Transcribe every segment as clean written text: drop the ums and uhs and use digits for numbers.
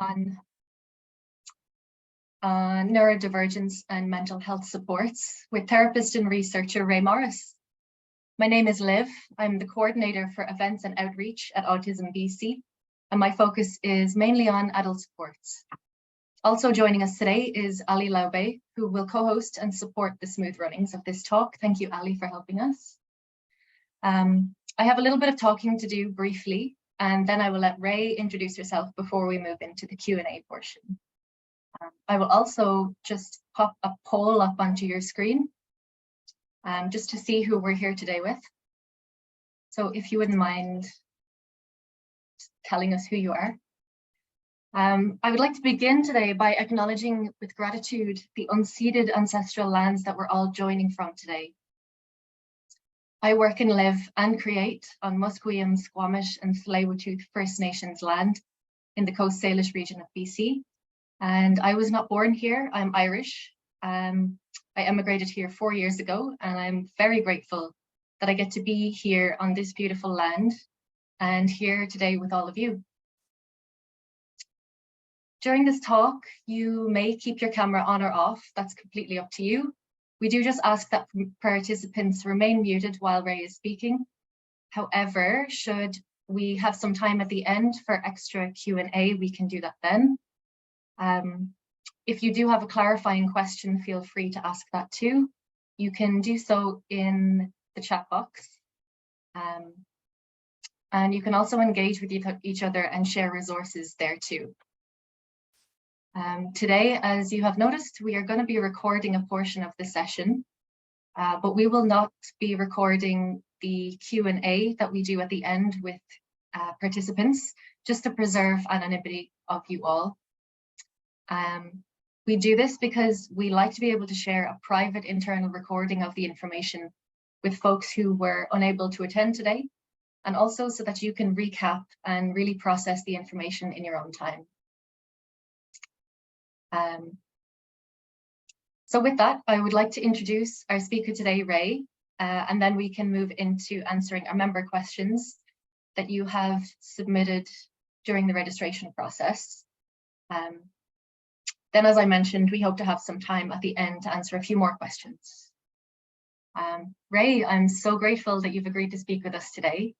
on neurodivergence and mental health supports with therapist and researcher Ray Morris. My name is Liv. I'm the coordinator for events and outreach at AutismBC, and my focus is mainly on adult supports. Also joining us today is Ali Laube, who will co-host and support the smooth runnings of this talk. Thank you, Ali, for helping us. I have a little bit of talking to do briefly, and then I will let Ray introduce herself before we move into the Q&A portion. I will also just pop a poll up onto your screen just to see who we're here today with. So if you wouldn't mind telling us who you are. I would like to begin today by acknowledging with gratitude the unceded ancestral lands that we're all joining from today. I work and live and create on Musqueam, Squamish and Tsleil-Waututh First Nations land in the Coast Salish region of BC. And I was not born here, I'm Irish. I emigrated here 4 years ago, and I'm very grateful that I get to be here on this beautiful land and here today with all of you. During this talk, you may keep your camera on or off, that's completely up to you. We do just ask that participants remain muted while Ray is speaking. However, should we have some time at the end for extra Q&A, we can do that then. If you do have a clarifying question, feel free to ask that too. You can do so in the chat box. And you can also engage with each other and share resources there too. Today, as you have noticed, we are going to be recording a portion of the session, but we will not be recording the Q&A that we do at the end with participants, just to preserve anonymity of you all. We do this because we like to be able to share a private internal recording of the information with folks who were unable to attend today, and also so that you can recap and really process the information in your own time. So with that, I would like to introduce our speaker today, Ray, and then we can move into answering our member questions that you have submitted during the registration process. Then, as I mentioned, we hope to have some time at the end to answer a few more questions. Ray, I'm so grateful that you've agreed to speak with us today,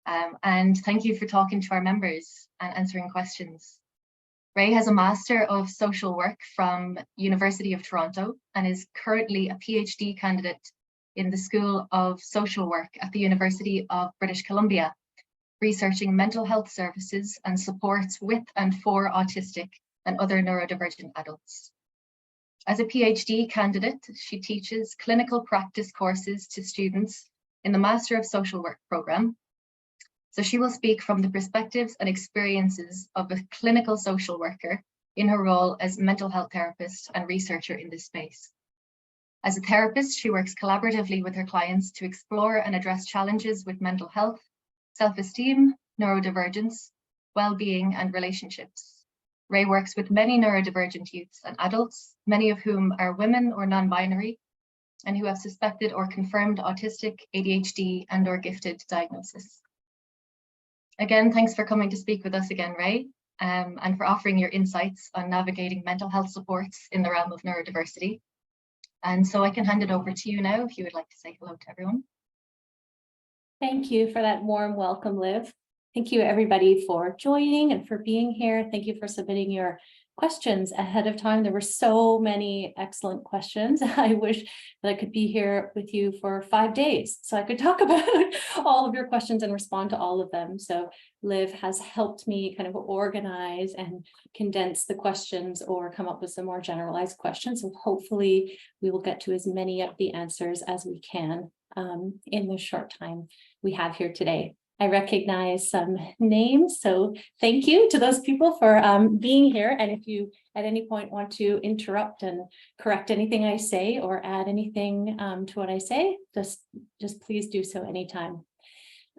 and thank you for talking to our members and answering questions. Ray has a Master of Social Work from University of Toronto and is currently a PhD candidate in the School of Social Work at the University of British Columbia, researching mental health services and supports with and for autistic and other neurodivergent adults. As a PhD candidate, she teaches clinical practice courses to students in the Master of Social Work program. So she will speak from the perspectives and experiences of a clinical social worker in her role as mental health therapist and researcher in this space. As a therapist, she works collaboratively with her clients to explore and address challenges with mental health, self-esteem, neurodivergence, well-being, and relationships. Ray works with many neurodivergent youths and adults, many of whom are women or non-binary, and who have suspected or confirmed autistic, ADHD, and/or gifted diagnosis. Again, thanks for coming to speak with us again, Ray, and for offering your insights on navigating mental health supports in the realm of neurodiversity. And so I can hand it over to you now if you would like to say hello to everyone. Thank you for that warm welcome, Liv. Thank you everybody for joining and for being here. Thank you for submitting your questions ahead of time. There were so many excellent questions. I wish that I could be here with you for 5 days so I could talk about all of your questions and respond to all of them. So Liv has helped me kind of organize and condense the questions or come up with some more generalized questions. So hopefully we will get to as many of the answers as we can in the short time we have here today. I recognize some names, so thank you to those people for being here. And if you at any point want to interrupt and correct anything I say or add anything to what I say, just please do so anytime.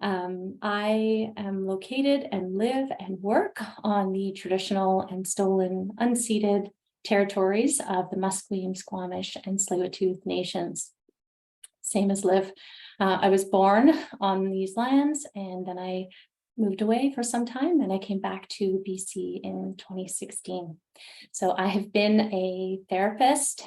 I am located and live and work on the traditional and stolen unceded territories of the Musqueam, Squamish, and Tsleil-Waututh nations. Same as Liv. I was born on these lands, and then I moved away for some time, and I came back to BC in 2016. So I have been a therapist,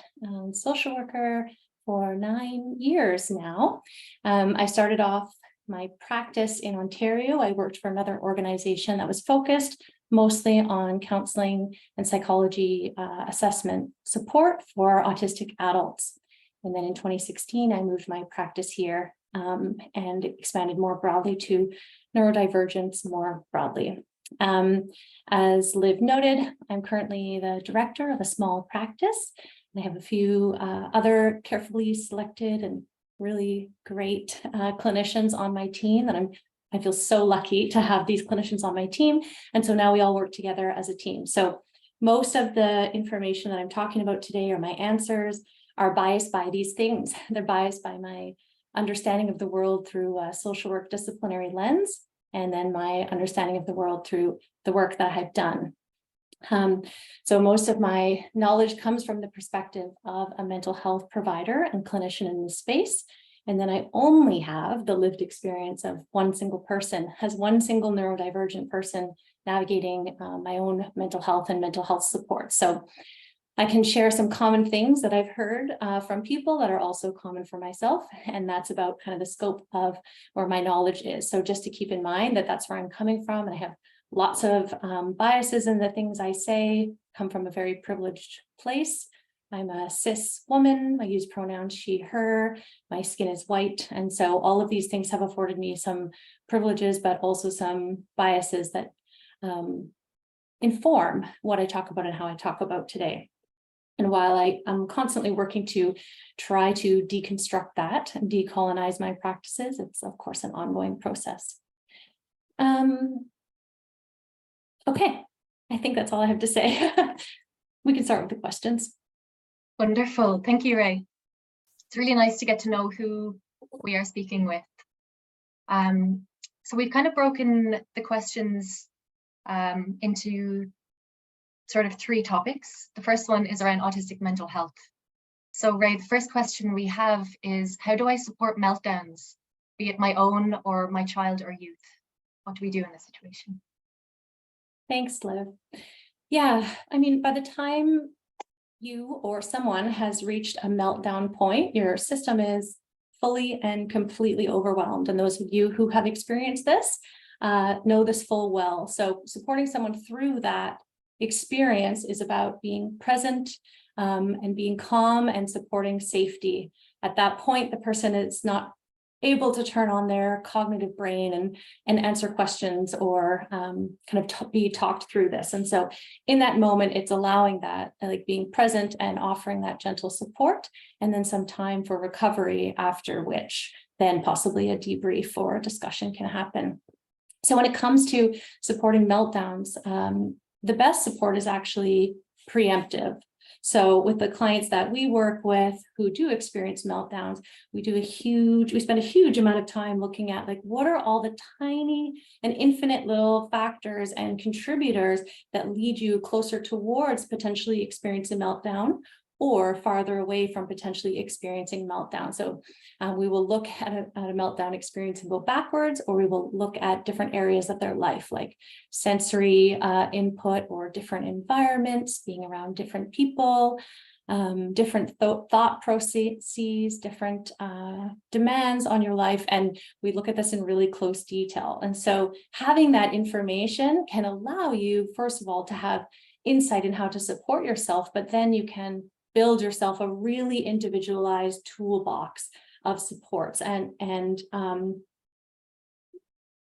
social worker for 9 years now. I started off my practice in Ontario. I worked for another organization that was focused mostly on counseling and psychology assessment support for autistic adults. And then in 2016, I moved my practice here and expanded more broadly to neurodivergence more broadly. As Liv noted, I'm currently the director of a small practice. I have a few other carefully selected and really great clinicians on my team that I feel so lucky to have these clinicians on my team. And so now we all work together as a team. So most of the information that I'm talking about today, or my answers, are biased by these things. They're biased by my understanding of the world through a social work disciplinary lens, and then my understanding of the world through the work that I've done. So most of my knowledge comes from the perspective of a mental health provider and clinician in this space. And then I only have the lived experience of one single person, as one single neurodivergent person navigating my own mental health and mental health support. So I can share some common things that I've heard from people that are also common for myself. And that's about kind of the scope of where my knowledge is. So just to keep in mind that that's where I'm coming from. And I have lots of biases in the things I say, come from a very privileged place. I'm a cis woman. I use pronouns she, her. My skin is white. And so all of these things have afforded me some privileges, but also some biases that inform what I talk about and how I talk about today. And while I'm constantly working to try to deconstruct that and decolonize my practices, it's of course an ongoing process. Okay, I think that's all I have to say. We can start with the questions. Wonderful. Thank you, Ray. It's really nice to get to know who we are speaking with. So we've kind of broken the questions into sort of 3 topics. The first one is around autistic mental health. So Ray, the first question we have is, how do I support meltdowns, be it my own or my child or youth? What do we do in this situation? Thanks, Liv. Yeah, I mean, by the time you or someone has reached a meltdown point, your system is fully and completely overwhelmed. And those of you who have experienced this know this full well. So supporting someone through that experience is about being present and being calm and supporting safety. At that point, the person is not able to turn on their cognitive brain and answer questions or be talked through this. And so in that moment, it's allowing that, like being present and offering that gentle support, and then some time for recovery, after which then possibly a debrief or a discussion can happen. So when it comes to supporting meltdowns, the best support is actually preemptive. So with the clients that we work with who do experience meltdowns, we spend a huge amount of time looking at, like, what are all the tiny and infinite little factors and contributors that lead you closer towards potentially experiencing a meltdown or farther away from potentially experiencing meltdown. So we will look at a meltdown experience and go backwards, or we will look at different areas of their life, like sensory input or different environments, being around different people, different thought processes, different demands on your life. And we look at this in really close detail. And so having that information can allow you, first of all, to have insight in how to support yourself, but then you can build yourself a really individualized toolbox of supports and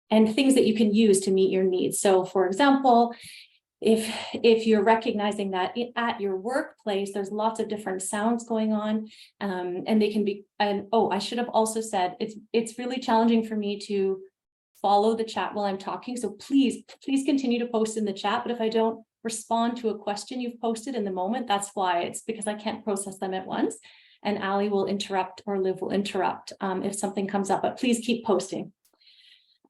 things that you can use to meet your needs. So for example, if you're recognizing that at your workplace, there's lots of different sounds going on, and they can be, and I should have also said, it's really challenging for me to follow the chat while I'm talking. So please continue to post in the chat. But if I don't respond to a question you've posted in the moment, that's why. It's because I can't process them at once. And Ali will interrupt, or Liv will interrupt if something comes up, but please keep posting.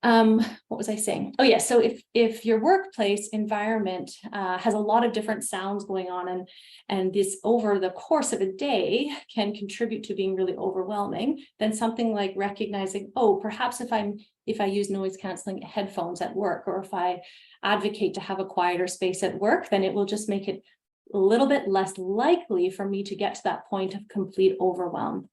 What was I saying? Oh yeah, so if your workplace environment has a lot of different sounds going on, and this over the course of a day can contribute to being really overwhelming, then something like recognizing, oh, perhaps if I use noise canceling headphones at work, or if I advocate to have a quieter space at work, then it will just make it a little bit less likely for me to get to that point of complete overwhelm.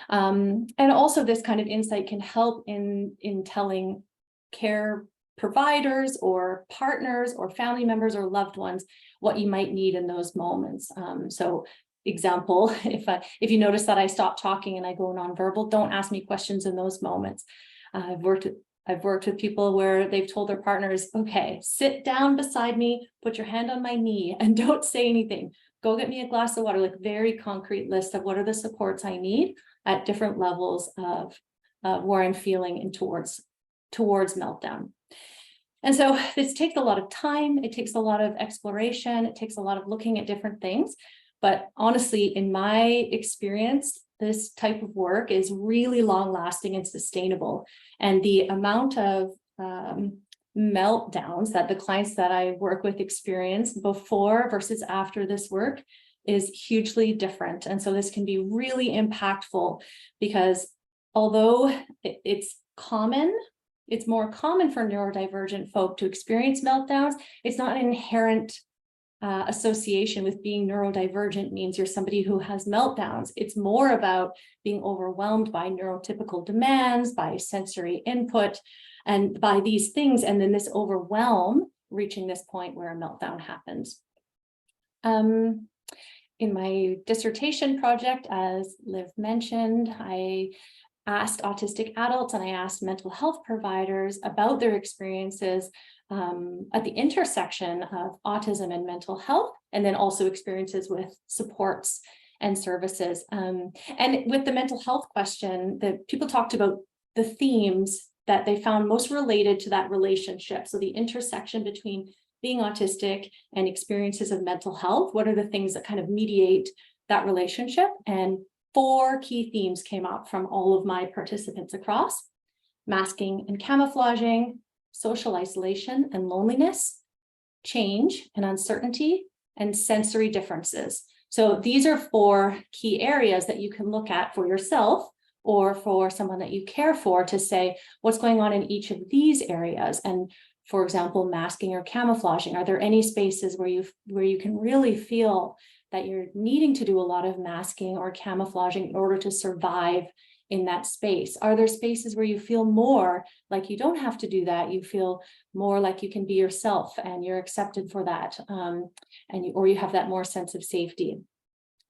And also this kind of insight can help in telling care providers or partners or family members or loved ones what you might need in those moments. So example, if you notice that I stop talking and I go nonverbal, don't ask me questions in those moments. I've worked with people where they've told their partners, okay, sit down beside me, put your hand on my knee, and don't say anything. Go get me a glass of water, like very concrete list of what are the supports I need at different levels of where I'm feeling and towards meltdown. And so this takes a lot of time. It takes a lot of exploration. It takes a lot of looking at different things. But honestly, in my experience, this type of work is really long lasting and sustainable. And the amount of meltdowns that the clients that I work with experience before versus after this work is hugely different. And so this can be really impactful, because although it's more common for neurodivergent folk to experience meltdowns, it's not an inherent association with being neurodivergent means you're somebody who has meltdowns. It's more about being overwhelmed by neurotypical demands, by sensory input, and by these things. And then this overwhelm reaching this point where a meltdown happens. In my dissertation project, as Liv mentioned, I asked autistic adults and I asked mental health providers about their experiences at the intersection of autism and mental health, and then also experiences with supports and services. And with the mental health question, that people talked about the themes that they found most related to that relationship. So the intersection between being autistic and experiences of mental health, what are the things that kind of mediate that relationship? And 4 key themes came up from all of my participants across: masking and camouflaging, social isolation and loneliness, change and uncertainty, and sensory differences. So these are 4 key areas that you can look at for yourself or for someone that you care for to say, what's going on in each of these areas? And for example, masking or camouflaging, are there any spaces where you can really feel that you're needing to do a lot of masking or camouflaging in order to survive in that space? Are there spaces where you feel more like you don't have to do that? You feel more like you can be yourself and you're accepted for that, or you have that more sense of safety.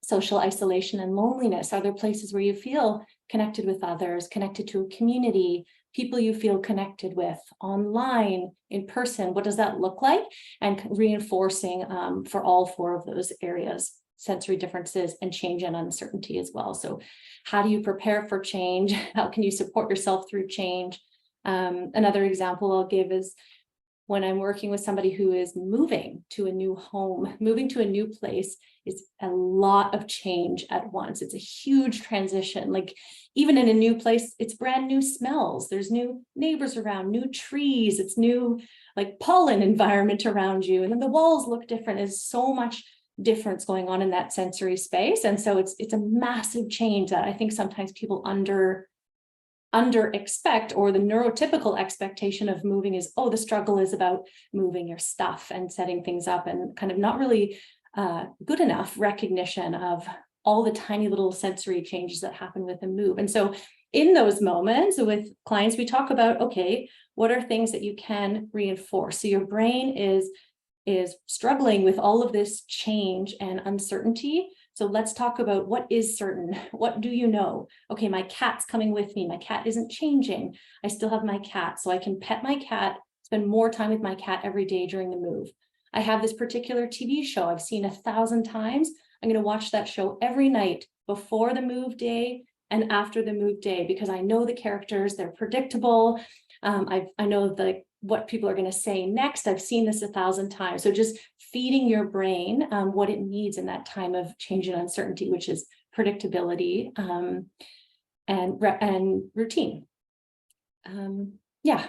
Social isolation and loneliness. Are there places where you feel connected with others, connected to a community, people you feel connected with online, in person? What does that look like? And reinforcing for all 4 of those areas, sensory differences and change and uncertainty as well. So how do you prepare for change? How can you support yourself through change? Another example I'll give is when I'm working with somebody who is moving to a new home, moving to a new place is a lot of change at once. It's a huge transition. Like even in a new place, it's brand new smells. There's new neighbors around, new trees. It's new like pollen environment around you. And then the walls look different. There's so much difference going on in that sensory space. And so it's a massive change that I think sometimes people under expect, or the neurotypical expectation of moving is, oh, the struggle is about moving your stuff and setting things up, and kind of not really good enough recognition of all the tiny little sensory changes that happen with a move. And so in those moments with clients, we talk about, okay, what are things that you can reinforce? So your brain is struggling with all of this change and uncertainty. So let's talk about what is certain. What do you know? Okay, my cat's coming with me. My cat isn't changing. I still have my cat, so I can pet my cat, spend more time with my cat every day during the move. I have this particular TV show I've seen 1,000 times. I'm going to watch that show every night before the move day and after the move day, because I know the characters, they're predictable. I know what people are going to say next. I've seen this 1,000 times. So just feeding your brain what it needs in that time of change and uncertainty, which is predictability and routine. Yeah.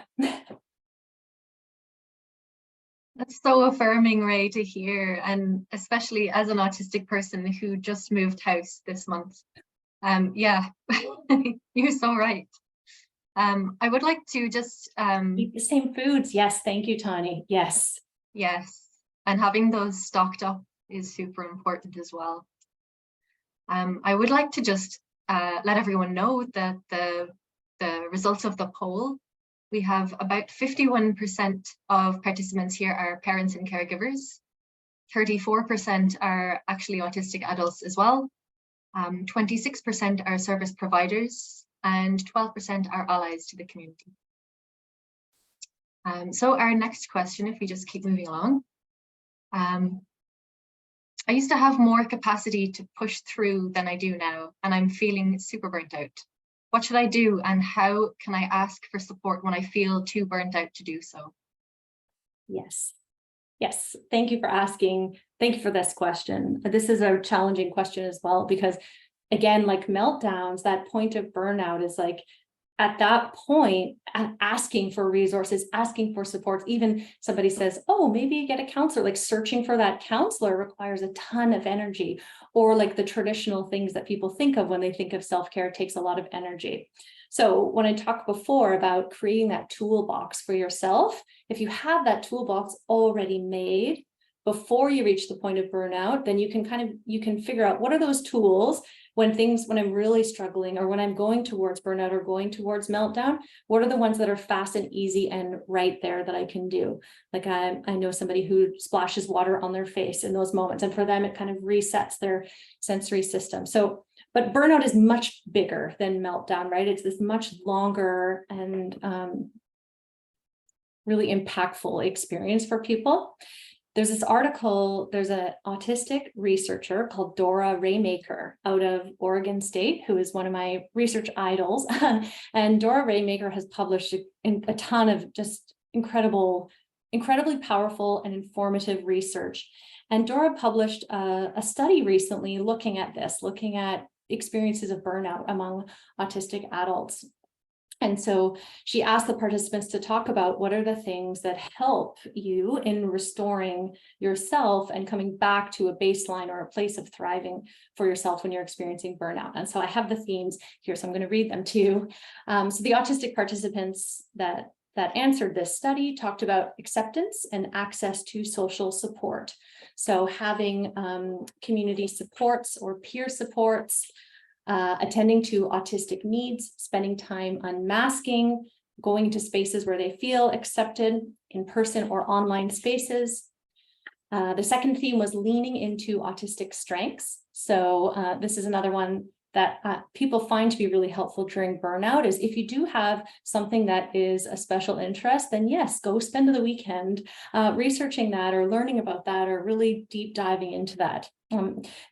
That's so affirming, Ray, to hear, and especially as an autistic person who just moved house this month. Yeah, you're so right. I would like to just Eat the same foods. Yes, thank you, Tani. Yes. yes, and having those stocked up is super important as well. I would like to just let everyone know that the results of the poll. We have about 51% of participants here are parents and caregivers. 34% are actually autistic adults as well. 26% are service providers, and 12% are allies to the community. So our next question, if we just keep moving along. I used to have more capacity to push through than I do now, and I'm feeling super burnt out. What should I do, and how can I ask for support when I feel too burnt out to do so? Yes. Yes. Thank you for asking. Thank you for this question. This is a challenging question as well, because again, like meltdowns, that point of burnout is like, at that point, asking for resources, asking for support, even somebody says, oh, maybe you get a counselor, like searching for that counselor requires a ton of energy, or like the traditional things that people think of when they think of self-care takes a lot of energy. So when I talked before about creating that toolbox for yourself, if you have that toolbox already made before you reach the point of burnout, then you can figure out what are those tools when I'm really struggling, or when I'm going towards burnout or going towards meltdown, what are the ones that are fast and easy and right there that I can do? Like I know somebody who splashes water on their face in those moments, and for them, it kind of resets their sensory system. So, but burnout is much bigger than meltdown, right? It's this much longer and really impactful experience for people. There's this article, there's an autistic researcher called Dora Raymaker out of Oregon State, who is one of my research idols. And Dora Raymaker has published a ton of just incredibly powerful and informative research. And Dora published a study recently looking at experiences of burnout among autistic adults. And so she asked the participants to talk about what are the things that help you in restoring yourself and coming back to a baseline or a place of thriving for yourself when you're experiencing burnout. And so I have the themes here, so I'm going to read them to you. So the autistic participants that answered this study talked about acceptance and access to social support. So having community supports or peer supports, attending to autistic needs, spending time unmasking, going into spaces where they feel accepted, in person or online spaces. The second theme was leaning into autistic strengths. So this is another one that people find to be really helpful during burnout, is if you do have something that is a special interest, then yes, go spend the weekend researching that or learning about that or really deep diving into that.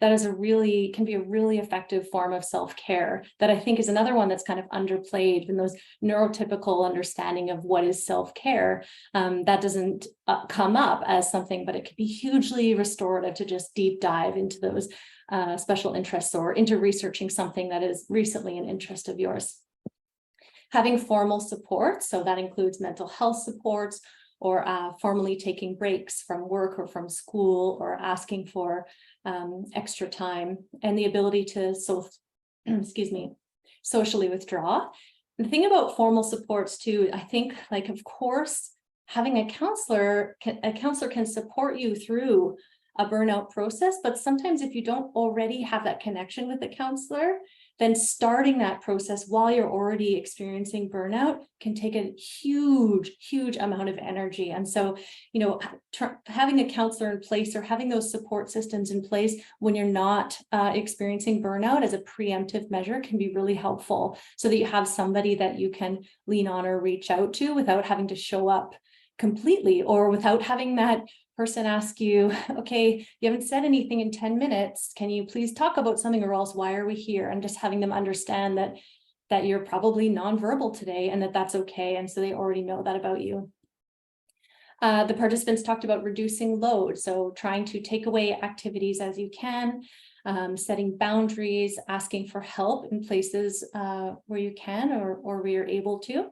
That is can be a really effective form of self-care that I think is another one that's kind of underplayed in those neurotypical understanding of what is self-care. That doesn't come up as something, but it could be hugely restorative to just deep dive into those special interests or into researching something that is recently an interest of yours. Having formal support, so that includes mental health supports, or formally taking breaks from work or from school, or asking for extra time, and the ability to socially withdraw. The thing about formal supports too, I think, like, of course, having a counselor can support you through a burnout process, but sometimes if you don't already have that connection with a counselor, then starting that process while you're already experiencing burnout can take a huge amount of energy. And so, you know, having a counselor in place or having those support systems in place when you're not experiencing burnout as a preemptive measure can be really helpful, so that you have somebody that you can lean on or reach out to without having to show up completely, or without having that person ask you, okay, you haven't said anything in 10 minutes. Can you please talk about something, or else why are we here? And just having them understand that you're probably nonverbal today and that that's okay. And so they already know that about you. The participants talked about reducing load. So trying to take away activities as you can, setting boundaries, asking for help in places where you can or where you're able to.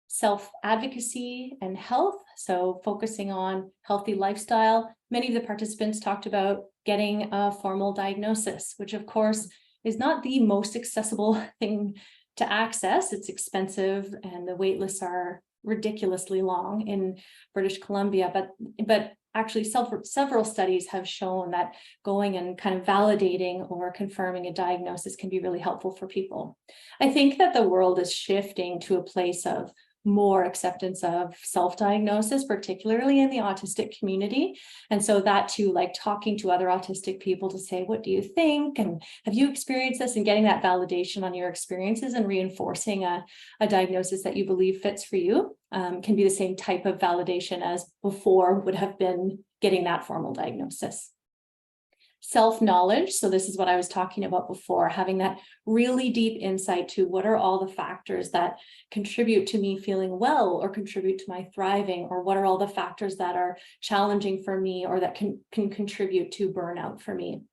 self-advocacy and health, so focusing on healthy lifestyle. Many of the participants talked about getting a formal diagnosis, which of course is not the most accessible thing to access. It's expensive and the wait lists are ridiculously long in British Columbia, but actually several studies have shown that going and kind of validating or confirming a diagnosis can be really helpful for people. I think that the world is shifting to a place of more acceptance of self-diagnosis, particularly in the autistic community. And so that too, like talking to other autistic people to say, what do you think? And have you experienced this? And getting that validation on your experiences and reinforcing a diagnosis that you believe fits for you can be the same type of validation as before would have been getting that formal diagnosis. Self-knowledge. So this is what I was talking about before, having that really deep insight to what are all the factors that contribute to me feeling well or contribute to my thriving, or what are all the factors that are challenging for me or that can contribute to burnout for me.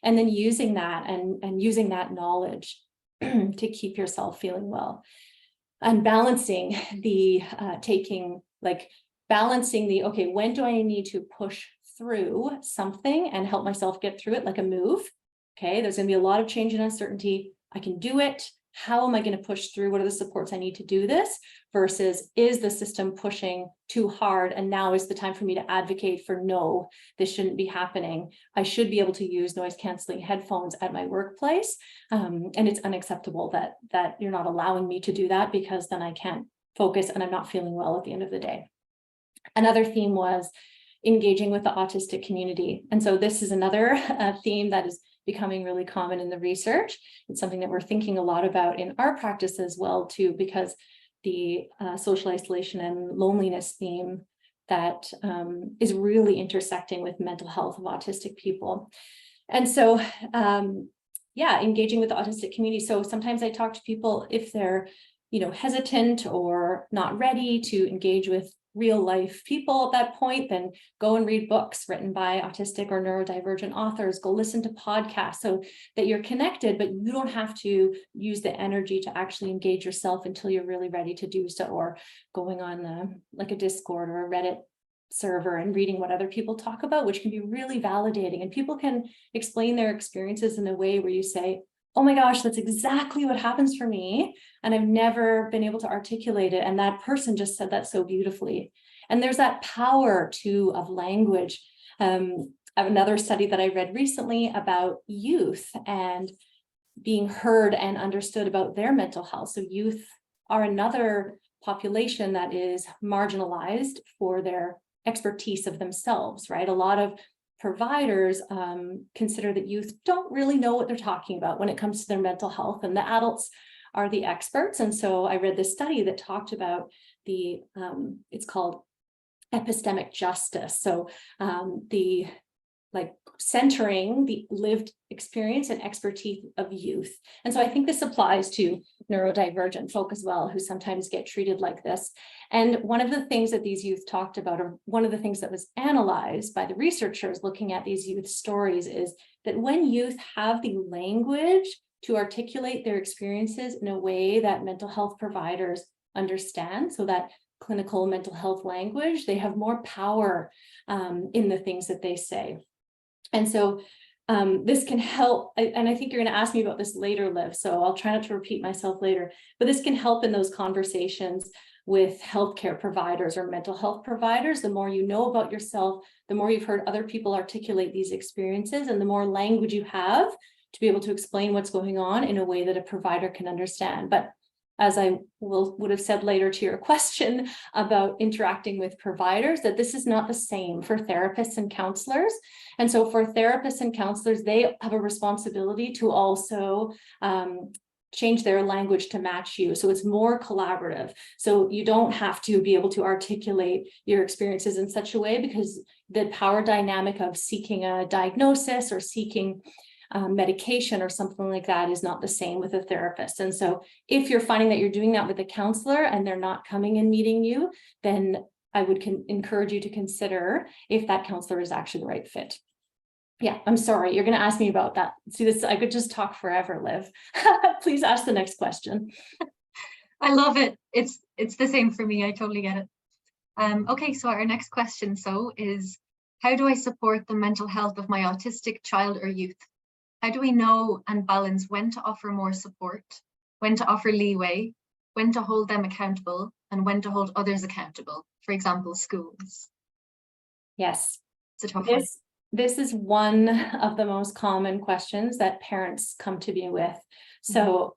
And then using that and using that knowledge to keep yourself feeling well. And balancing the okay, when do I need to push through something and help myself get through it, like a move? Okay, there's going to be a lot of change and uncertainty. I can do it. How am I going to push through? What are the supports I need to do this? Versus, is the system pushing too hard? And now is the time for me to advocate for, no, this shouldn't be happening. I should be able to use noise canceling headphones at my workplace. And it's unacceptable that you're not allowing me to do that, because then I can't focus and I'm not feeling well at the end of the day. Another theme was engaging with the autistic community. And so this is another theme that is becoming really common in the research. It's something that we're thinking a lot about in our practice as well, too, because the social isolation and loneliness theme that is really intersecting with mental health of autistic people. And so, engaging with the autistic community. So sometimes I talk to people if they're, hesitant or not ready to engage with real life people at that point, then go and read books written by autistic or neurodivergent authors, go listen to podcasts so that you're connected, but you don't have to use the energy to actually engage yourself until you're really ready to do so, or going on like a Discord or a Reddit server and reading what other people talk about, which can be really validating. And people can explain their experiences in a way where you say, oh my gosh, that's exactly what happens for me. And I've never been able to articulate it. And that person just said that so beautifully. And there's that power too of language. I have another study that I read recently about youth and being heard and understood about their mental health. So youth are another population that is marginalized for their expertise of themselves, right? A lot of providers consider that youth don't really know what they're talking about when it comes to their mental health, and the adults are the experts. And so I read this study that talked about it's called epistemic justice. So centering the lived experience and expertise of youth. And so I think this applies to neurodivergent folk as well, who sometimes get treated like this. And one of the things that these youth talked about, or one of the things that was analyzed by the researchers looking at these youth stories, is that when youth have the language to articulate their experiences in a way that mental health providers understand, so that clinical mental health language, they have more power in the things that they say. And so this can help, and I think you're going to ask me about this later, Liv, so I'll try not to repeat myself later, but this can help in those conversations with healthcare providers or mental health providers. The more you know about yourself, the more you've heard other people articulate these experiences, and the more language you have to be able to explain what's going on in a way that a provider can understand. But as I would have said later to your question about interacting with providers, that this is not the same for therapists and counselors. And so for therapists and counselors, they have a responsibility to also change their language to match you. So it's more collaborative. So you don't have to be able to articulate your experiences in such a way, because the power dynamic of seeking a diagnosis or seeking medication or something like that is not the same with a therapist. And so if you're finding that you're doing that with a counselor and they're not coming and meeting you, then I would encourage you to consider if that counselor is actually the right fit. Yeah, I'm sorry, you're going to ask me about that. See, this, I could just talk forever, Liv. Please ask the next question. I love it. It's the same for me. I totally get it. Okay, so our next question is, how do I support the mental health of my autistic child or youth? How do we know and balance when to offer more support, when to offer leeway, when to hold them accountable, and when to hold others accountable, for example, schools? Yes. It's a tough one. This is one of the most common questions that parents come to me with. So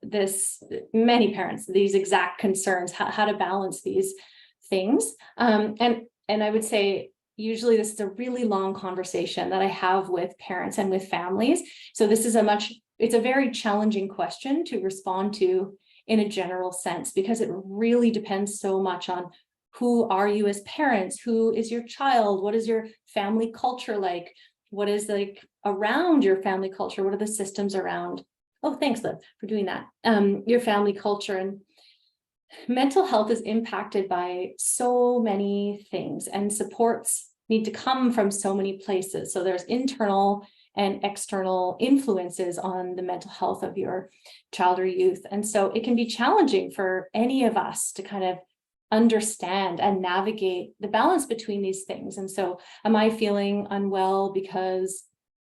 many parents, these exact concerns, how to balance these things. And I would say, usually this is a really long conversation that I have with parents and with families. So this is it's a very challenging question to respond to in a general sense, because it really depends so much on who are you as parents, who is your child, what is your family culture like, what is like around your family culture, what are the systems around. Oh, thanks, Liv, for doing that. Your family culture. And mental health is impacted by so many things, and supports need to come from so many places. So there's internal and external influences on the mental health of your child or youth. And so it can be challenging for any of us to kind of understand and navigate the balance between these things. And so, am I feeling unwell because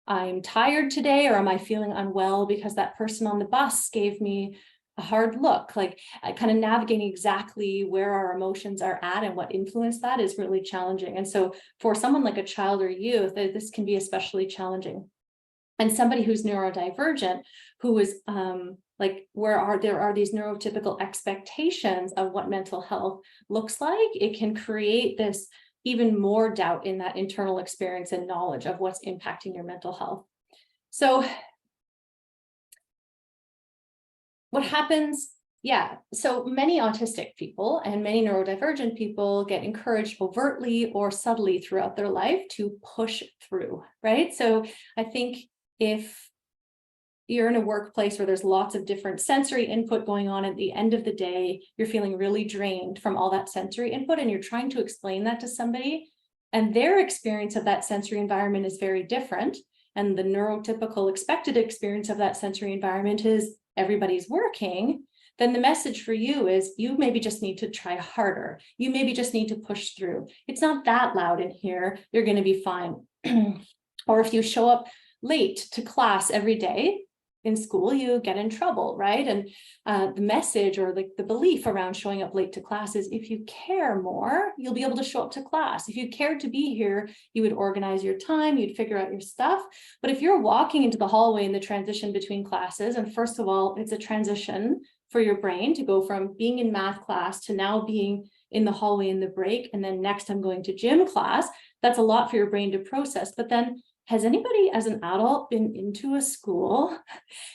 I'm tired today, or am I feeling unwell because that person on the bus gave me a hard look? Like, kind of navigating exactly where our emotions are at and what influence that is really challenging. And so for someone like a child or youth, this can be especially challenging. And somebody who's neurodivergent, who is like, there are these neurotypical expectations of what mental health looks like, it can create this even more doubt in that internal experience and knowledge of what's impacting your mental health. So what happens? Yeah, so many autistic people and many neurodivergent people get encouraged overtly or subtly throughout their life to push through, right? So I think if you're in a workplace where there's lots of different sensory input going on, at the end of the day, you're feeling really drained from all that sensory input, and you're trying to explain that to somebody, and their experience of that sensory environment is very different. And the neurotypical expected experience of that sensory environment is everybody's working. Then the message for you is, you maybe just need to try harder. You maybe just need to push through. It's not that loud in here. You're going to be fine. Or if you show up late to class every day in school, you get in trouble, right? And the message, or like the belief around showing up late to class, is if you care more, you'll be able to show up to class. If you cared to be here, you would organize your time, you'd figure out your stuff. But if you're walking into the hallway in the transition between classes, and first of all, it's a transition for your brain to go from being in math class to now being in the hallway in the break, and then next I'm going to gym class, that's a lot for your brain to process. But then, has anybody as an adult been into a school?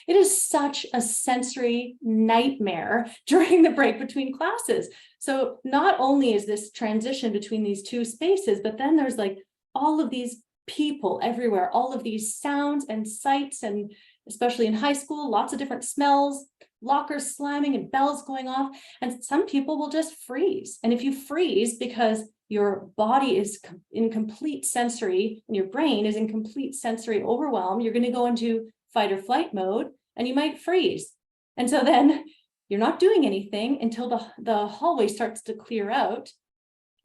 It is such a sensory nightmare during the break between classes. So not only is this transition between these two spaces, but then there's like all of these people everywhere, all of these sounds and sights, and especially in high school, lots of different smells, lockers slamming and bells going off. And some people will just freeze. And if you freeze because your body is in complete sensory, and your brain is in complete sensory overwhelm, you're going to go into fight or flight mode, and you might freeze. And so then you're not doing anything until the hallway starts to clear out,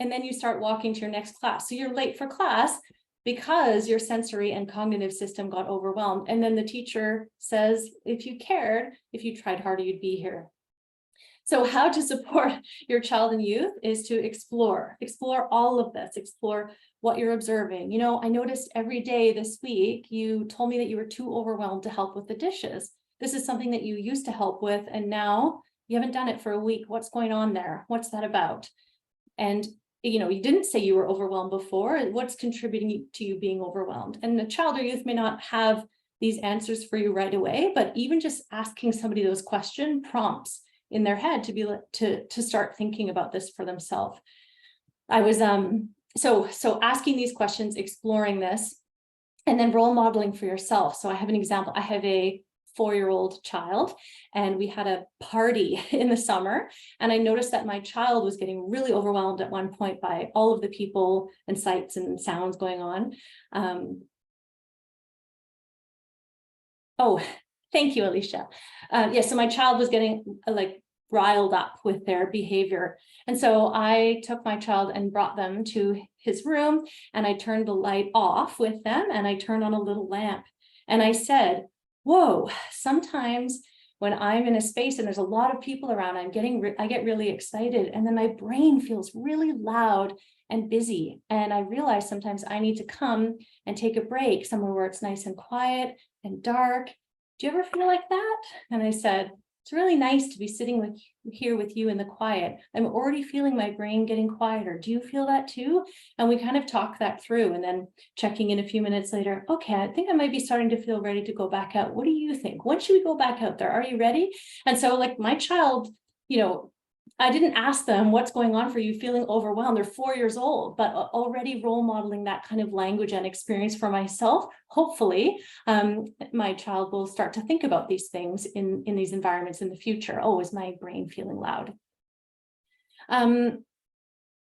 and then you start walking to your next class. So you're late for class because your sensory and cognitive system got overwhelmed. And then the teacher says, if you cared, if you tried harder, you'd be here. So how to support your child and youth is to explore all of this, explore what you're observing. You know, I noticed every day this week, you told me that you were too overwhelmed to help with the dishes. This is something that you used to help with, and now you haven't done it for a week. What's going on there? What's that about? And, you know, you didn't say you were overwhelmed before. What's contributing to you being overwhelmed? And the child or youth may not have these answers for you right away, but even just asking somebody those question prompts in their head to be to start thinking about this for themselves. I was so asking these questions, exploring this, and then role modeling for yourself. So I have an example. I have a 4-year-old child, and we had a party in the summer, and I noticed that my child was getting really overwhelmed at one point by all of the people and sights and sounds going on. Oh, thank you, Alicia. So my child was getting like riled up with their behavior. And so I took my child and brought them to his room, and I turned the light off with them, and I turned on a little lamp. And I said, whoa, sometimes when I'm in a space and there's a lot of people around, I get really excited, and then my brain feels really loud and busy. And I realize sometimes I need to come and take a break somewhere where it's nice and quiet and dark. Do you ever feel like that? And I said, it's really nice to be sitting here with you in the quiet. I'm already feeling my brain getting quieter. Do you feel that too? And we kind of talk that through, and then checking in a few minutes later, okay, I think I might be starting to feel ready to go back out. What do you think? When should we go back out there? Are you ready? And so like my child, I didn't ask them what's going on for you, feeling overwhelmed. They're 4 years old, but already role modeling that kind of language and experience for myself. Hopefully, my child will start to think about these things in these environments in the future. Oh, is my brain feeling loud?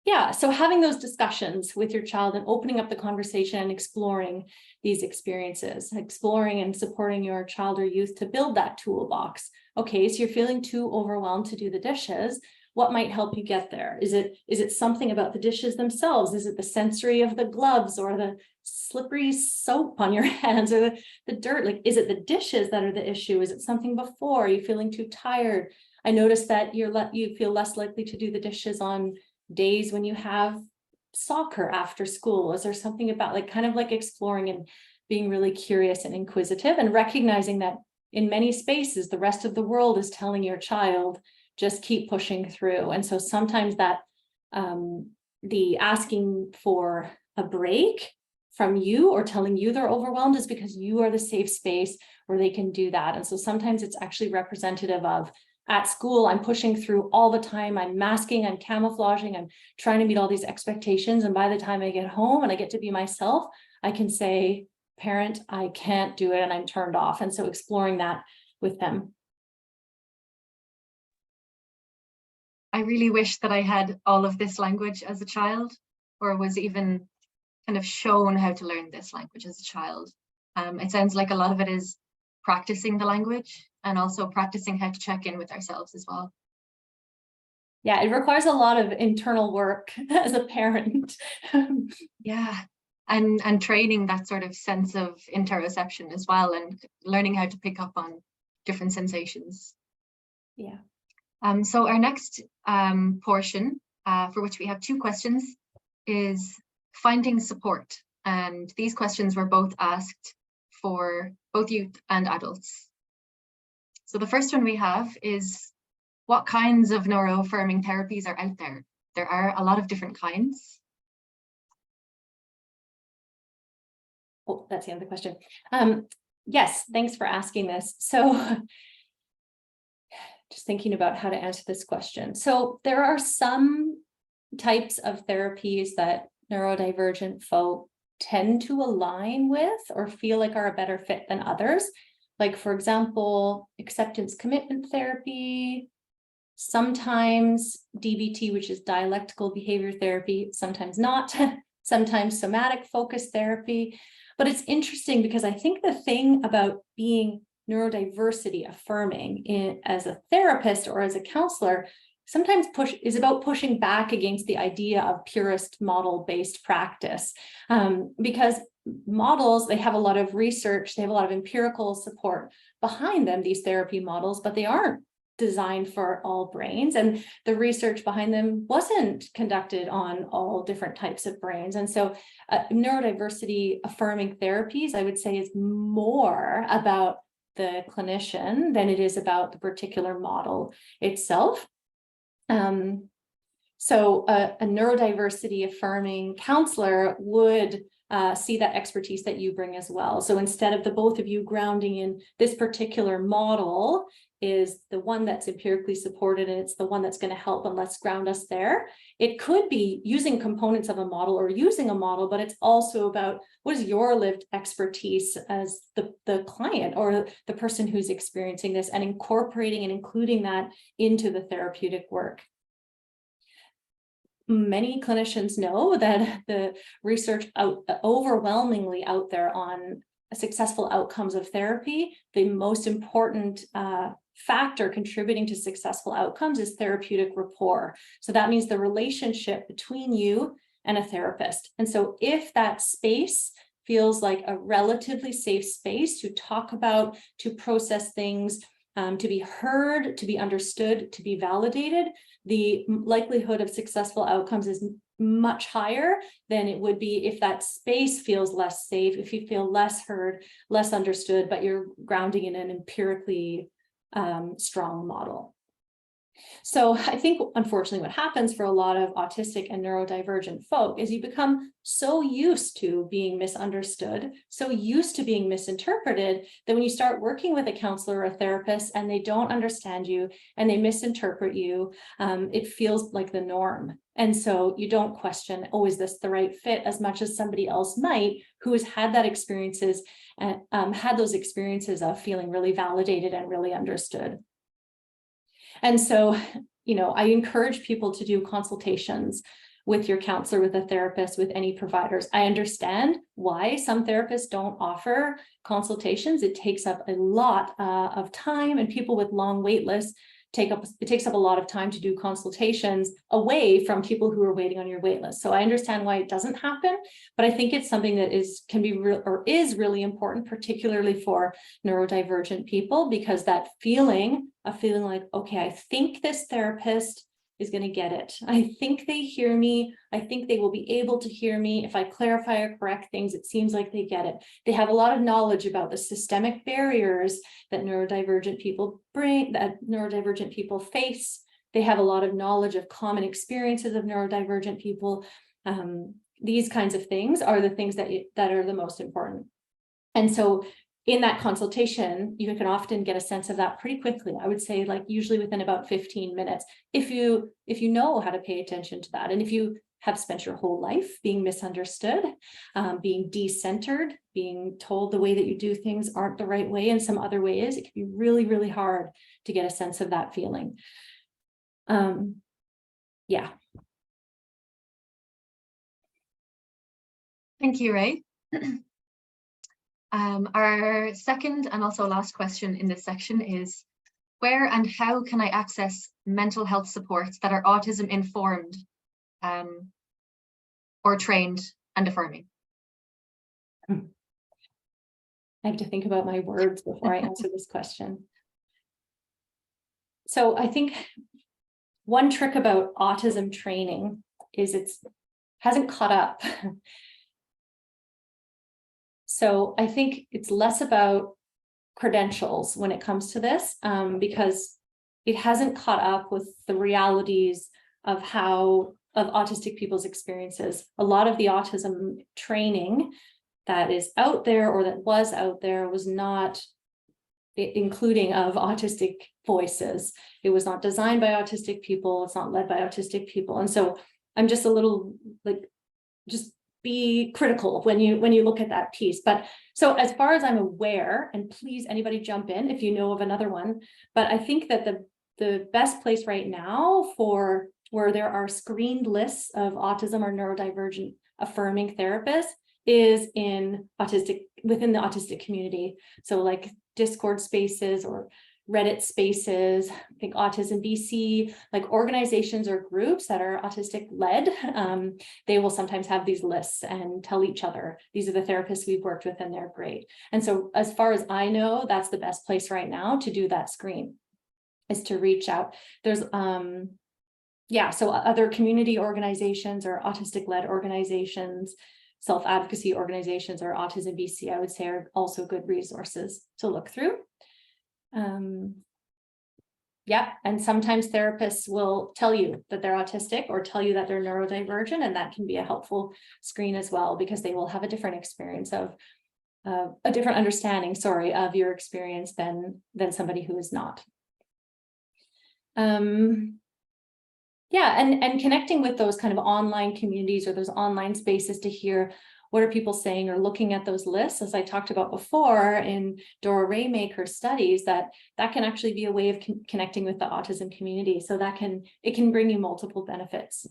Yeah, so having those discussions with your child and opening up the conversation and exploring these experiences, exploring and supporting your child or youth to build that toolbox. Okay, so you're feeling too overwhelmed to do the dishes. What might help you get there? Is it something about the dishes themselves? Is it the sensory of the gloves or the slippery soap on your hands or the dirt? Like, is it the dishes that are the issue? Is it something before? Are you feeling too tired? I noticed that you feel less likely to do the dishes on days when you have soccer after school. Is there something about kind of exploring and being really curious and inquisitive, and recognizing that in many spaces, the rest of the world is telling your child, just keep pushing through. And so sometimes that the asking for a break from you or telling you they're overwhelmed is because you are the safe space where they can do that. And so sometimes it's actually representative of, at school, I'm pushing through all the time. I'm masking, I'm camouflaging, I'm trying to meet all these expectations. And by the time I get home and I get to be myself, I can say, parent, I can't do it, and I'm turned off. And so exploring that with them. I really wish that I had all of this language as a child, or was even kind of shown how to learn this language as a child. It sounds like a lot of it is practicing the language and also practicing how to check in with ourselves as well. Yeah, it requires a lot of internal work as a parent. Yeah, and training that sort of sense of interoception as well, and learning how to pick up on different sensations. Yeah. So our next portion, for which we have 2 questions, is finding support. And these questions were both asked for both youth and adults. So the first one we have is, what kinds of neuroaffirming therapies are out there? There are a lot of different kinds. Oh, that's the end of the question. Yes, thanks for asking this. So just thinking about how to answer this question. So there are some types of therapies that neurodivergent folk tend to align with or feel like are a better fit than others. Like, for example, acceptance commitment therapy, sometimes DBT, which is dialectical behavior therapy, sometimes not, sometimes somatic focus therapy. But it's interesting because I think the thing about being neurodiversity affirming as a therapist or as a counselor sometimes is about pushing back against the idea of purist model-based practice, because models, they have a lot of research, they have a lot of empirical support behind them, these therapy models, but they aren't designed for all brains, and the research behind them wasn't conducted on all different types of brains. And so neurodiversity affirming therapies, I would say, is more about the clinician than it is about the particular model itself. So a neurodiversity affirming counselor would see that expertise that you bring as well. So instead of the both of you grounding in this particular model is the one that's empirically supported and it's the one that's going to help, and let's ground us there. It could be using components of a model or using a model, but it's also about what is your lived expertise as the client or the person who's experiencing this, and incorporating and including that into the therapeutic work. Many clinicians know that the research overwhelmingly out there on successful outcomes of therapy, the most important factor contributing to successful outcomes is therapeutic rapport. So that means the relationship between you and a therapist. And so if that space feels like a relatively safe space to talk about, to process things, to be heard, to be understood, to be validated, the likelihood of successful outcomes is much higher than it would be if that space feels less safe, if you feel less heard, less understood, but you're grounding in an empirically strong model. So I think, unfortunately, what happens for a lot of autistic and neurodivergent folk is you become so used to being misunderstood, so used to being misinterpreted, that when you start working with a counselor or a therapist and they don't understand you and they misinterpret you, it feels like the norm. And so you don't question, oh, is this the right fit, as much as somebody else might who has had that experiences and had those experiences of feeling really validated and really understood. And so, you know, I encourage people to do consultations with your counselor, with a therapist, with any providers. I understand why some therapists don't offer consultations. It takes up a lot of time, and people with long wait lists it takes up a lot of time to do consultations away from people who are waiting on your wait list. So I understand why it doesn't happen, but I think it's something that is really important, particularly for neurodivergent people, because that feeling like, okay, I think this therapist is going to get it. I think they hear me. I think they will be able to hear me. If I clarify or correct things, it seems like they get it. They have a lot of knowledge about the systemic barriers that neurodivergent people face. They have a lot of knowledge of common experiences of neurodivergent people. These kinds of things are the things that are the most important. And so in that consultation, you can often get a sense of that pretty quickly. I would say, like, usually within about 15 minutes, if you know how to pay attention to that. And if you have spent your whole life being misunderstood, being decentered, being told the way that you do things aren't the right way and some other way is, it can be really, really hard to get a sense of that feeling. Yeah. Thank you, Ray. Our second and also last question in this section is, where and how can I access mental health supports that are autism informed or trained and affirming? I have to think about my words before I answer this question. So I think one trick about autism training is it hasn't caught up. So I think it's less about credentials when it comes to this, because it hasn't caught up with the realities of autistic people's experiences. A lot of the autism training that is out there, or that was out there, was not including of autistic voices. It was not designed by autistic people. It's not led by autistic people. And so I'm just a little just be critical when you look at that piece. But so as far as I'm aware, and please anybody jump in if you know of another one, but I think that the best place right now for where there are screened lists of autism or neurodivergent affirming therapists is within the autistic community. So like Discord spaces or Reddit spaces, I think AutismBC, like organizations or groups that are autistic led, they will sometimes have these lists and tell each other, these are the therapists we've worked with and they're great. And so as far as I know, that's the best place right now to do that screen, is to reach out. There's, so other community organizations or autistic led organizations, self-advocacy organizations, or AutismBC, I would say, are also good resources to look through. And sometimes therapists will tell you that they're autistic or tell you that they're neurodivergent, and that can be a helpful screen as well, because they will have a different experience of a different understanding, of your experience than somebody who is not. And connecting with those kind of online communities or those online spaces to hear what are people saying, or looking at those lists, as I talked about before in Dora Raymaker's studies, that can actually be a way of connecting with the autism community. So it can bring you multiple benefits.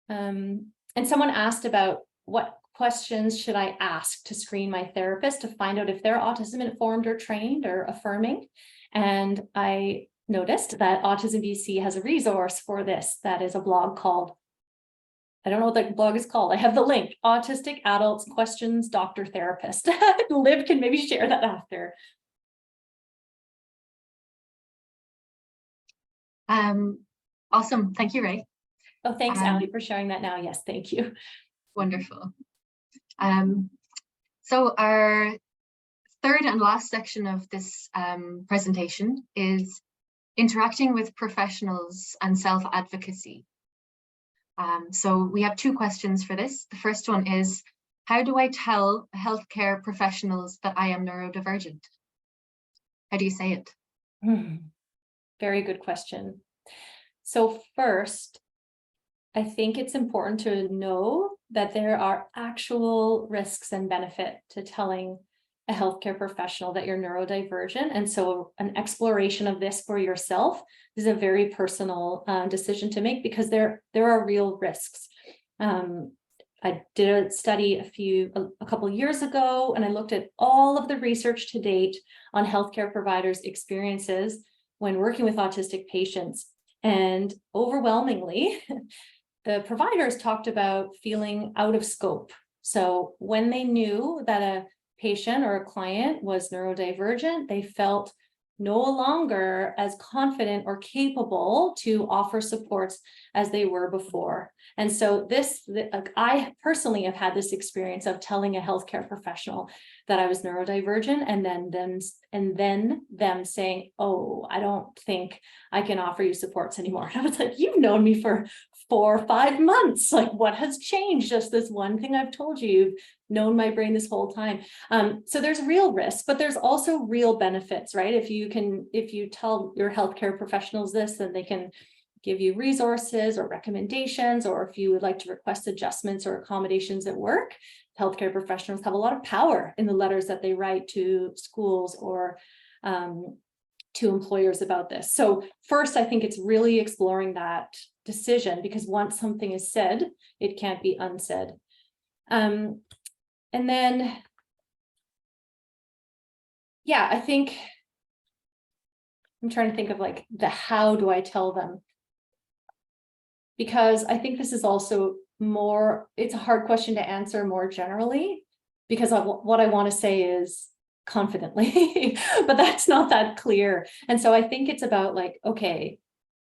And someone asked about what questions should I ask to screen my therapist to find out if they're autism informed or trained or affirming? And I noticed that AutismBC has a resource for this. That is a blog called, I don't know what the blog is called. I have the link, Autistic Adults Questions Doctor Therapist. Liv can maybe share that after. Awesome. Thank you, Ray. Oh, thanks, Ali, for sharing that now. Yes, thank you. Wonderful. So our third and last section of this presentation is interacting with professionals and self-advocacy. So we have two questions for this. The first one is, how do I tell healthcare professionals that I am neurodivergent? How do you say it? Very good question. So first, I think it's important to know that there are actual risks and benefit to telling a healthcare professional that you're neurodivergent. And so an exploration of this for yourself is a very personal decision to make, because there are real risks. I did a study a couple of years ago, and I looked at all of the research to date on healthcare providers' experiences when working with autistic patients. And overwhelmingly, the providers talked about feeling out of scope. So when they knew that a patient or a client was neurodivergent, they felt no longer as confident or capable to offer supports as they were before. And so I personally have had this experience of telling a healthcare professional that I was neurodivergent, and then them saying, "Oh, I don't think I can offer you supports anymore." And I was like, "You've known me for 4 or 5 months. Like, what has changed? Just this one thing I've told you. You've known my brain this whole time." So there's real risk, but there's also real benefits, right? If you tell your healthcare professionals this, then they can give you resources or recommendations, or if you would like to request adjustments or accommodations at work. Healthcare professionals have a lot of power in the letters that they write to schools or to employers about this. So first, I think it's really exploring that decision, because once something is said, it can't be unsaid. And then, yeah, I think I'm trying to think of like how do I tell them? Because I think this is also it's a hard question to answer more generally, because what I want to say is confidently, but that's not that clear. And so I think it's about like, okay,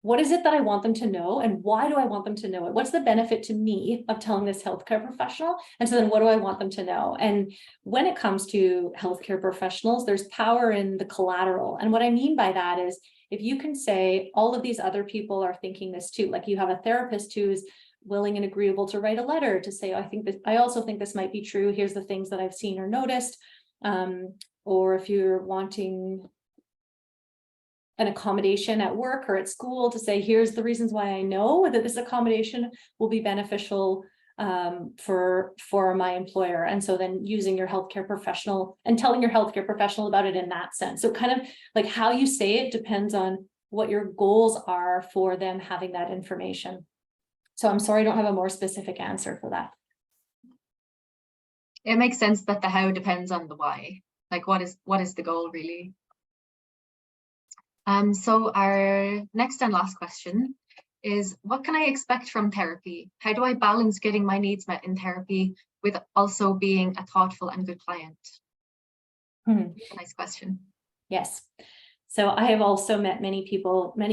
what is it that I want them to know, and why do I want them to know it? What's the benefit to me of telling this healthcare professional? And so then what do I want them to know? And when it comes to healthcare professionals, there's power in the collateral. And what I mean by that is, if you can say all of these other people are thinking this too, like you have a therapist who's willing and agreeable to write a letter to say, I also think this might be true. Here's the things that I've seen or noticed. Or if you're wanting an accommodation at work or at school, to say, here's the reasons why I know that this accommodation will be beneficial for my employer. And so then using your healthcare professional and telling your healthcare professional about it in that sense. So kind of like how you say it depends on what your goals are for them having that information. So I'm sorry, I don't have a more specific answer for that. It makes sense that the how depends on the why. Like what is the goal really? So our next and last question is, what can I expect from therapy? How do I balance getting my needs met in therapy with also being a thoughtful and good client? Nice question. Yes. So I have also met many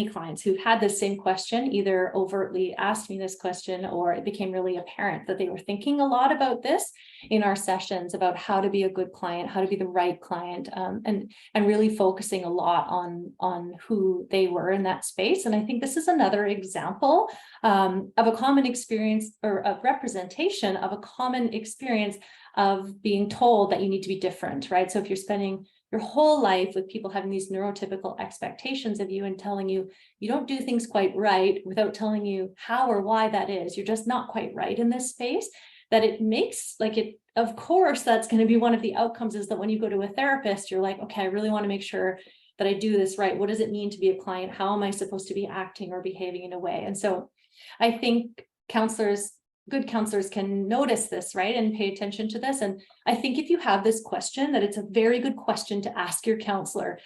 clients who've had the same question, either overtly asked me this question, or it became really apparent that they were thinking a lot about this in our sessions about how to be a good client, how to be the right client, and really focusing a lot on who they were in that space. And I think this is another example of a common experience, or a representation of a common experience of being told that you need to be different, right? So if you're spending your whole life with people having these neurotypical expectations of you and telling you you don't do things quite right without telling you how or why that is, you're just not quite right in this space, that it makes like it, of course, that's going to be one of the outcomes, is that when you go to a therapist, you're like, okay, I really want to make sure that I do this right. What does it mean to be a client? How am I supposed to be acting or behaving in a way? And so I think counselors good counselors can notice this, right, and pay attention to this. And I think if you have this question, that it's a very good question to ask your counselor,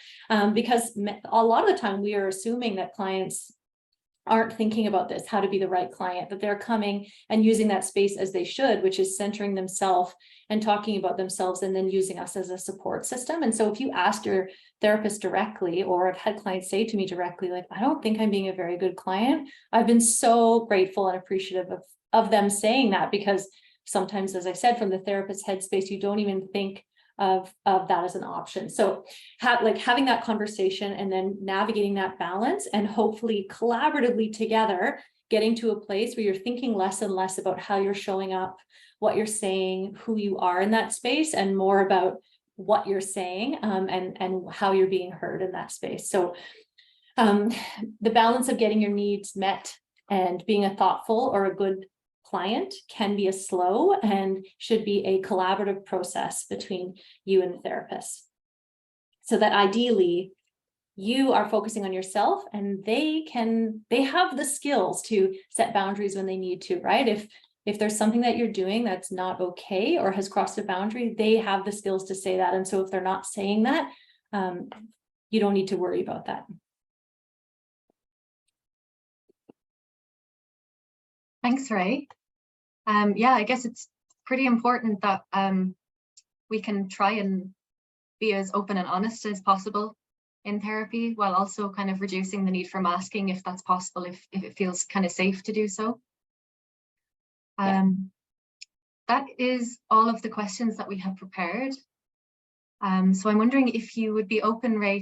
because a lot of the time we are assuming that clients aren't thinking about this, how to be the right client, that they're coming and using that space as they should, which is centering themselves and talking about themselves and then using us as a support system. And so if you ask your therapist directly, or I've had clients say to me directly, like, I don't think I'm being a very good client, I've been so grateful and appreciative of them saying that, because sometimes, as I said, from the therapist's headspace, you don't even think of that as an option. So having that conversation and then navigating that balance, and hopefully collaboratively together, getting to a place where you're thinking less and less about how you're showing up, what you're saying, who you are in that space, and more about what you're saying, and how you're being heard in that space. So the balance of getting your needs met and being a thoughtful or a good client can be a slow and should be a collaborative process between you and the therapist, so that ideally you are focusing on yourself and they have the skills to set boundaries when they need to, right? If there's something that you're doing that's not okay or has crossed a boundary, they have the skills to say that. And so if they're not saying that, you don't need to worry about that. Thanks, Ray. Yeah, I guess it's pretty important that we can try and be as open and honest as possible in therapy, while also kind of reducing the need for masking if that's possible, if it feels kind of safe to do so. That is all of the questions that we have prepared. So I'm wondering if you would be open, Ray,